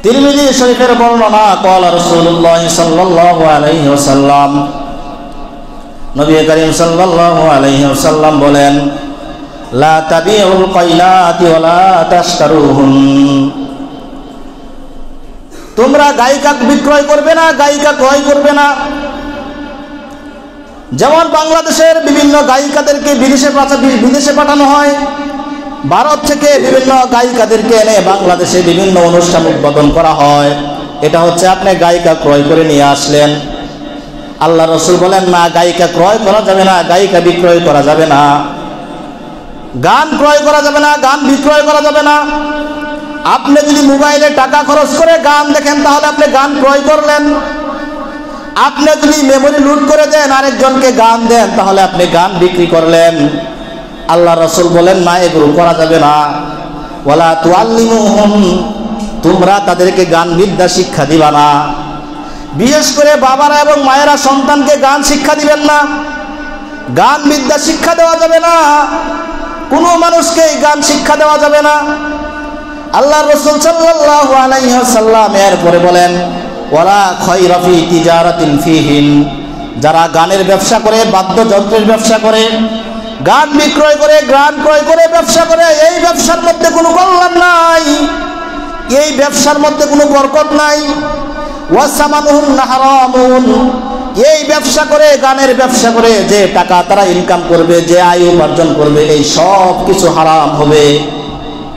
তিরমিজি শরীফের বর্ণনা, ক্বালা রাসূলুল্লাহ সাল্লাল্লাহু আলাইহি ওয়াসাল্লাম, নবী করিম সাল্লাল্লাহু আলাইহি ওয়াসাল্লাম বলেন, লা তাবিউল কাইনাতি ওয়া লা তাশতারুহুন, তোমরা গায়িকা বিক্রয় করবে না, গায়িকা ক্রয় করবে না। যেমন বাংলাদেশের বিভিন্ন গায়িকাদেরকে বিদেশে পাঠানো হয়, ভারত থেকে বিভিন্ন গায়িকাদেরকে এনে বাংলাদেশে বিভিন্ন অনুষ্ঠান উদ্বোধন করা হয়। এটা হচ্ছে আপনি গায়িকা ক্রয় করে নিয়ে আসলেন। আল্লাহ রাসূল বলেন, না, গায়িকা ক্রয় করা যাবে না, গায়িকা বিক্রয় করা যাবে না, গান ক্রয় করা যাবে না, গান বিক্রয় করা যাবে না। আপনি যদি মোবাইলে টাকা খরচ করে গান দেখেন তাহলে আপনি গান ক্রয় করলেন। আপনি যদি মেমোরি লুট করে দেন, আরেকজনকে গান দেন, তাহলে আপনি গান বিক্রি করলেন। আল্লাহ রাসূল বলেন, না, এগুলো করা যাবে না। ওয়ালা তুআল্লিমুহুম, তোমরা তাদেরকে গান বিদ্যা শিক্ষা দিবা না। বিশেষ করে বাবারা এবং মায়েরা সন্তানকে গান শিক্ষা দিবেন না, গান বিদ্যা শিক্ষা দেওয়া যাবে না, কোনো মানুষকে গান শিক্ষা দেওয়া যাবে না। আল্লাহ রাসূল সাল্লাল্লাহু আলাইহি ওয়াসাল্লাম এরপরে বলেন, ওয়ালা খায়রা ফি তিজারাতিন ফিহিন, যারা গানের ব্যবসা করে, বাদ্যযন্ত্রের ব্যবসা করে, গান বিক্রয় করে, গান ক্রয় করে ব্যবসা করে, এই ব্যবসার মধ্যে কোনো কল্যাণ নাই, এই ব্যবসার মধ্যে কোনো বরকত নাই। ওয়াসামানুহুন হারামুন, এই ব্যবসা করে, গানের ব্যবসা করে যে টাকা তারা ইনকাম করবে, যে আয় উপার্জন করবে, এই সব কিছু হারাম হবে,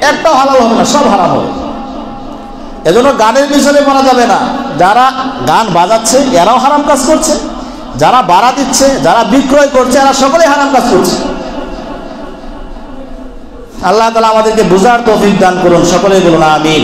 একটাও হালাল হবে না, সব হারাম হবে। এজন্য গানের পিছনে পড়া যাবে না। যারা গান বাজাচ্ছে এরাও হারাম কাজ করছে, যারা ভাড়া দিচ্ছে, যারা বিক্রয় করছে, এরা সকলেই হারাম কাজ করছে। আল্লাহ তাআলা আমাদেরকে বুঝার তৌফিক দান করুন, সকলেই বলুন আমিন।